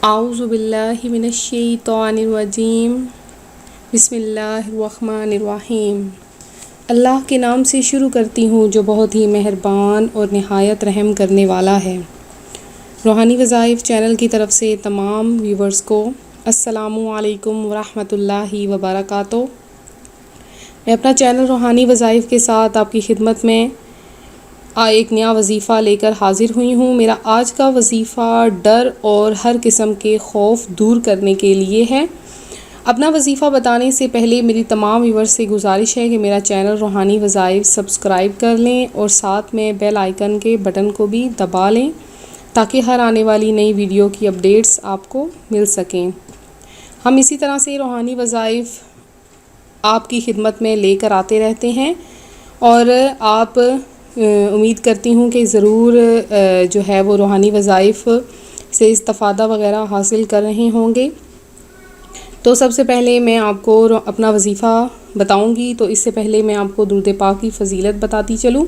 اعوذ باللہ من الشیطان الرجیم بسم اللہ الرحمن الرحیم۔ اللہ کے نام سے شروع کرتی ہوں جو بہت ہی مہربان اور نہایت رحم کرنے والا ہے۔ روحانی وظائف چینل کی طرف سے تمام ویورز کو السلام علیکم ورحمۃ اللہ وبرکاتہ۔ میں اپنا چینل روحانی وظائف کے ساتھ آپ کی خدمت میں ایک نیا وظیفہ لے کر حاضر ہوئی ہوں۔ میرا آج کا وظیفہ ڈر اور ہر قسم کے خوف دور کرنے کے لیے ہے۔ اپنا وظیفہ بتانے سے پہلے میری تمام ویورز سے گزارش ہے کہ میرا چینل روحانی وظائف سبسکرائب کر لیں اور ساتھ میں بیل آئیکن کے بٹن کو بھی دبا لیں تاکہ ہر آنے والی نئی ویڈیو کی اپڈیٹس آپ کو مل سکیں۔ ہم اسی طرح سے روحانی وظائف آپ کی خدمت میں لے کر آتے رہتے ہیں اور آپ امید کرتی ہوں کہ ضرور جو ہے وہ روحانی وظائف سے استفادہ وغیرہ حاصل کر رہے ہوں گے۔ تو سب سے پہلے میں آپ کو اپنا وظیفہ بتاؤں گی، تو اس سے پہلے میں آپ کو درود پاک کی فضیلت بتاتی چلوں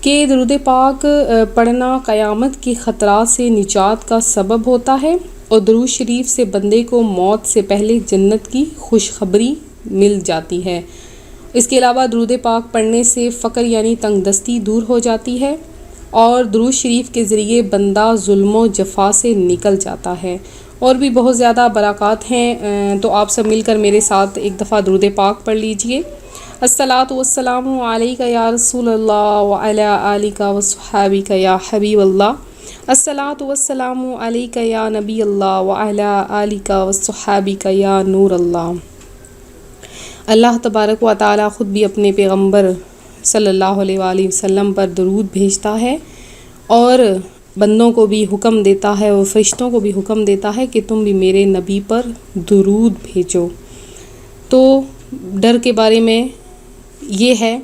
کہ درود پاک پڑھنا قیامت کے خطرات سے نجات کا سبب ہوتا ہے اور درود شریف سے بندے کو موت سے پہلے جنت کی خوشخبری مل جاتی ہے۔ اس کے علاوہ درود پاک پڑھنے سے فقر یعنی تنگ دستی دور ہو جاتی ہے اور درود شریف کے ذریعے بندہ ظلم و جفا سے نکل جاتا ہے، اور بھی بہت زیادہ برکات ہیں۔ تو آپ سب مل کر میرے ساتھ ایک دفعہ درود پاک پڑھ لیجئے۔ الصلاۃ والسلام علیک یا رسول اللہ وعلی آلک وصحابک یا حبیب اللہ۔ الصلاۃ والسلام علیک یا نبی اللہ وعلی آلک وصحابک یا نور اللہ۔ اللہ تبارک و تعالی خود بھی اپنے پیغمبر صلی اللہ علیہ وآلہ وسلم پر درود بھیجتا ہے اور بندوں کو بھی حکم دیتا ہے اور فرشتوں کو بھی حکم دیتا ہے کہ تم بھی میرے نبی پر درود بھیجو۔ تو ڈر کے بارے میں یہ ہے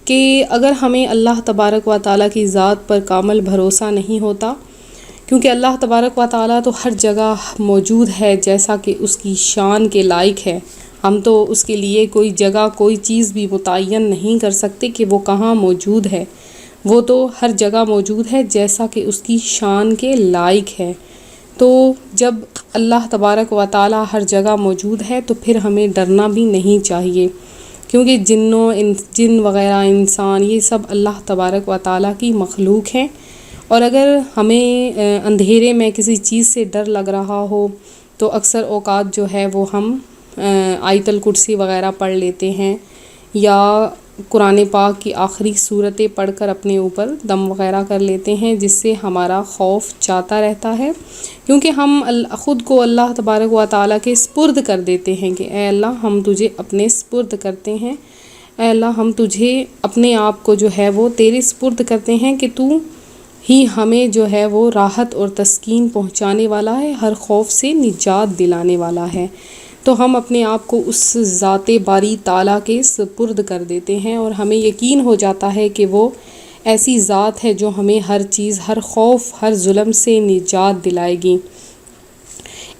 کہ اگر ہمیں اللہ تبارک و تعالی کی ذات پر کامل بھروسہ نہیں ہوتا، کیونکہ اللہ تبارک و تعالی تو ہر جگہ موجود ہے جیسا کہ اس کی شان کے لائق ہے، ہم تو اس کے لیے کوئی جگہ کوئی چیز بھی متعین نہیں کر سکتے کہ وہ کہاں موجود ہے، وہ تو ہر جگہ موجود ہے جیسا کہ اس کی شان کے لائق ہے۔ تو جب اللہ تبارک و تعالی ہر جگہ موجود ہے تو پھر ہمیں ڈرنا بھی نہیں چاہیے، کیونکہ جن وغیرہ انسان یہ سب اللہ تبارک و تعالی کی مخلوق ہیں، اور اگر ہمیں اندھیرے میں کسی چیز سے ڈر لگ رہا ہو تو اکثر اوقات جو ہے وہ ہم آیت الکرسی وغیرہ پڑھ لیتے ہیں یا قرآن پاک کی آخری صورتیں پڑھ کر اپنے اوپر دم وغیرہ کر لیتے ہیں، جس سے ہمارا خوف جاتا رہتا ہے، کیونکہ ہم خود کو اللہ تبارک و تعالیٰ کے سپرد کر دیتے ہیں کہ اے اللہ ہم تجھے اپنے سپرد کرتے ہیں، اے اللہ ہم تجھے اپنے آپ کو جو ہے وہ تیرے سپرد کرتے ہیں کہ تو ہی ہمیں جو ہے وہ راحت اور تسکین پہنچانے والا ہے، ہر خوف سے نجات دلانے والا ہے۔ تو ہم اپنے آپ کو اس ذات باری تعالیٰ کے سپرد کر دیتے ہیں اور ہمیں یقین ہو جاتا ہے کہ وہ ایسی ذات ہے جو ہمیں ہر چیز، ہر خوف، ہر ظلم سے نجات دلائے گی۔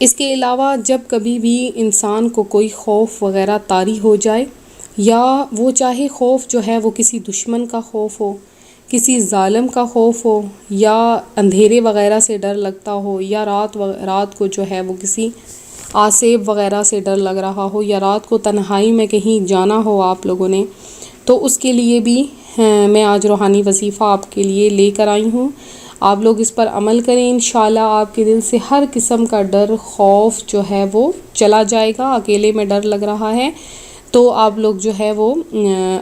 اس کے علاوہ جب کبھی بھی انسان کو کوئی خوف وغیرہ طاری ہو جائے، یا وہ چاہے خوف جو ہے وہ کسی دشمن کا خوف ہو، کسی ظالم کا خوف ہو، یا اندھیرے وغیرہ سے ڈر لگتا ہو، یا رات کو جو ہے وہ کسی آسیب وغیرہ سے ڈر لگ رہا ہو، یا رات کو تنہائی میں کہیں جانا ہو آپ لوگوں نے، تو اس کے لیے بھی میں آج روحانی وظیفہ آپ کے لیے لے کر آئی ہوں۔ آپ لوگ اس پر عمل کریں، انشاءاللہ آپ کے دل سے ہر قسم کا ڈر، خوف جو ہے وہ چلا جائے گا۔ اکیلے میں ڈر لگ رہا ہے تو آپ لوگ جو ہے وہ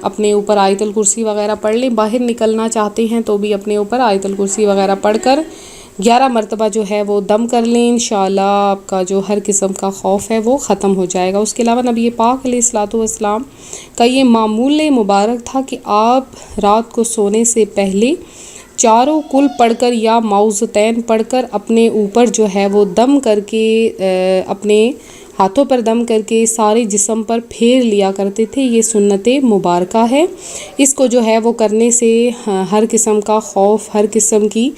اپنے اوپر آیت الکرسی وغیرہ پڑھ لیں، باہر نکلنا چاہتے ہیں تو بھی اپنے اوپر آیت الکرسی وغیرہ پڑھ کر 11 مرتبہ جو ہے وہ دم کر لیں، انشاءاللہ آپ کا جو ہر قسم کا خوف ہے وہ ختم ہو جائے گا۔ اس کے علاوہ نبی پاک علیہ الصلاۃ والسلام کا یہ معمول مبارک تھا کہ آپ رات کو سونے سے پہلے چاروں کل پڑھ کر یا معوذتین پڑھ کر اپنے اوپر جو ہے وہ دم کر کے، اپنے ہاتھوں پر دم کر کے سارے جسم پر پھیر لیا کرتے تھے۔ یہ سنت مبارکہ ہے، اس کو جو ہے وہ کرنے سے ہر قسم کا خوف، ہر قسم کی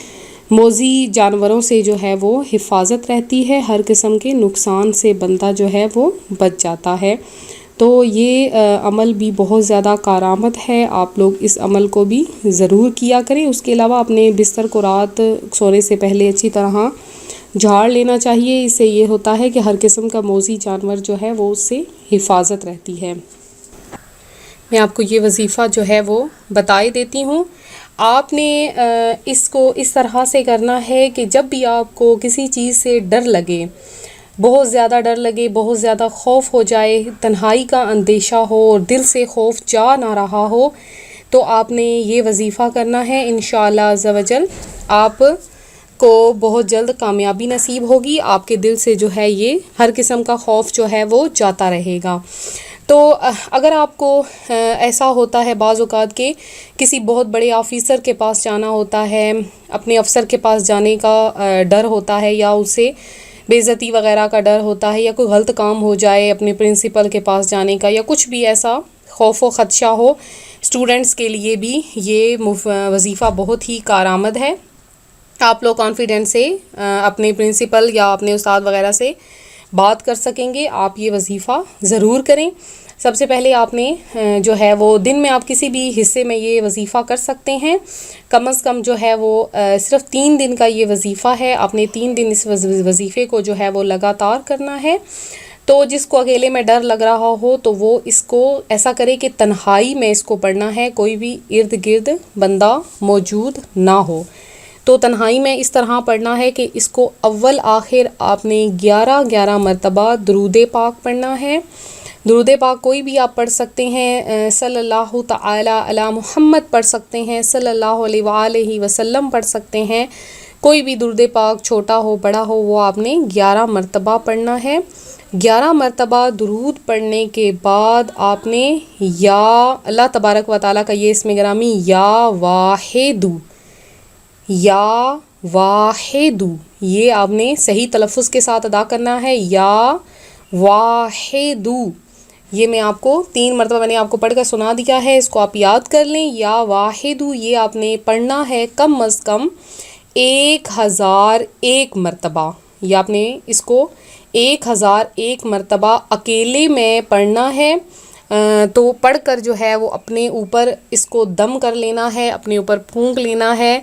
موذی جانوروں سے جو ہے وہ حفاظت رہتی ہے، ہر قسم کے نقصان سے بندہ جو ہے وہ بچ جاتا ہے۔ تو یہ عمل بھی بہت زیادہ کارآمد ہے، آپ لوگ اس عمل کو بھی ضرور کیا کریں۔ اس کے علاوہ اپنے بستر کو رات سونے سے پہلے اچھی طرح جھاڑ لینا چاہیے. اس سے یہ ہوتا ہے کہ ہر قسم کا موذی جانور جو ہے وہ اس سے حفاظت رہتی ہے. میں آپ کو یہ وظیفہ جو ہے وہ بتائی دیتی ہوں. آپ نے اس کو اس طرح سے کرنا ہے کہ جب بھی آپ کو کسی چیز سے ڈر لگے، بہت زیادہ ڈر لگے، بہت زیادہ خوف ہو جائے، تنہائی کا اندیشہ ہو اور دل سے خوف جا نہ رہا ہو، تو آپ نے یہ وظیفہ کرنا ہے. انشاءاللہ عز و جل آپ کو بہت جلد کامیابی نصیب ہوگی. آپ کے دل سے جو ہے یہ ہر قسم کا خوف جو ہے وہ جاتا رہے گا. تو اگر آپ کو ایسا ہوتا ہے بعض اوقات کہ کسی بہت بڑے آفیسر کے پاس جانا ہوتا ہے، اپنے افسر کے پاس جانے کا ڈر ہوتا ہے، یا اسے بے عزتی وغیرہ کا ڈر ہوتا ہے، یا کوئی غلط کام ہو جائے اپنے پرنسپل کے پاس جانے کا، یا کچھ بھی ایسا خوف و خدشہ ہو، اسٹوڈنٹس کے لیے بھی یہ وظیفہ بہت ہی کارآمد ہے. آپ لوگ کانفیڈنس سے اپنے پرنسپل یا اپنے استاد وغیرہ سے بات کر سکیں گے. آپ یہ وظیفہ ضرور کریں. سب سے پہلے آپ نے جو ہے وہ دن میں آپ کسی بھی حصے میں یہ وظیفہ کر سکتے ہیں. کم از کم جو ہے وہ صرف 3 دن کا یہ وظیفہ ہے. آپ نے 3 دن اس وظیفے کو جو ہے وہ لگاتار کرنا ہے. تو جس کو اکیلے میں ڈر لگ رہا ہو تو وہ اس کو ایسا کرے کہ تنہائی میں اس کو پڑھنا ہے، کوئی بھی ارد گرد بندہ موجود نہ ہو. تو تنہائی میں اس طرح پڑھنا ہے کہ اس کو اول آخر آپ نے 11 مرتبہ درود پاک پڑھنا ہے. درود پاک کوئی بھی آپ پڑھ سکتے ہیں. صلی اللہ تعالی علی محمد پڑھ سکتے ہیں، صلی اللہ علیہ وآلہ وسلم پڑھ سکتے ہیں. کوئی بھی درود پاک چھوٹا ہو بڑا ہو وہ آپ نے 11 مرتبہ پڑھنا ہے. 11 مرتبہ درود پڑھنے کے بعد آپ نے یا اللہ تبارک و تعالیٰ کا یہ اسم گرامی یا واحدو، یا واحدو، یہ آپ نے صحیح تلفظ کے ساتھ ادا کرنا ہے. یا واحدو، یہ میں آپ کو 3 مرتبہ میں نے آپ کو پڑھ کر سنا دیا ہے، اس کو آپ یاد کر لیں. یا واحدو یہ آپ نے پڑھنا ہے کم از کم 1001 مرتبہ. یہ آپ نے اس کو 1001 مرتبہ اکیلے میں پڑھنا ہے. تو پڑھ کر جو ہے وہ اپنے اوپر اس کو دم کر لینا ہے، اپنے اوپر پھونک لینا ہے.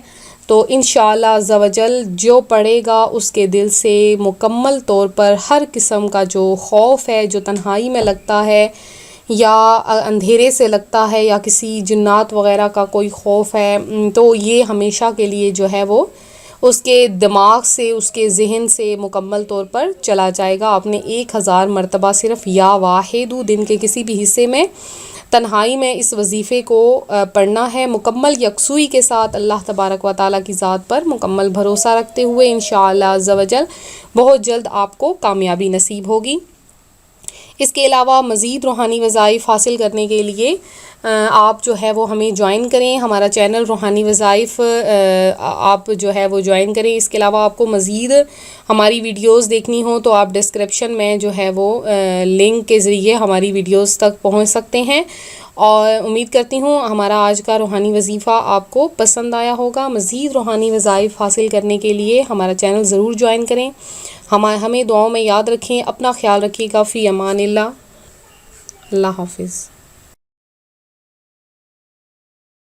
تو انشاءاللہ عز و جل جو پڑھے گا اس کے دل سے مکمل طور پر ہر قسم کا جو خوف ہے، جو تنہائی میں لگتا ہے یا اندھیرے سے لگتا ہے یا کسی جنات وغیرہ کا کوئی خوف ہے، تو یہ ہمیشہ کے لیے جو ہے وہ اس کے دماغ سے، اس کے ذہن سے مکمل طور پر چلا جائے گا. آپ نے 1000 مرتبہ صرف یا واحدو دن کے کسی بھی حصے میں تنہائی میں اس وظیفے کو پڑھنا ہے، مکمل یکسوئی کے ساتھ اللہ تبارک و تعالیٰ کی ذات پر مکمل بھروسہ رکھتے ہوئے. انشاءاللہ عز و جل بہت جلد آپ کو کامیابی نصیب ہوگی. اس کے علاوہ مزید روحانی وظائف حاصل کرنے کے لیے آپ جو ہے وہ ہمیں جوائن کریں، ہمارا چینل روحانی وظائف آپ جو ہے وہ جوائن کریں. اس کے علاوہ آپ کو مزید ہماری ویڈیوز دیکھنی ہوں تو آپ ڈسکرپشن میں جو ہے وہ لنک کے ذریعے ہماری ویڈیوز تک پہنچ سکتے ہیں. اور امید کرتی ہوں ہمارا آج کا روحانی وظیفہ آپ کو پسند آیا ہوگا. مزید روحانی وظائف حاصل کرنے کے لیے ہمارا چینل ضرور جوائن کریں. ہمیں دعاؤں میں یاد رکھیں. اپنا خیال رکھیے گا. فی امان اللہ. اللہ حافظ.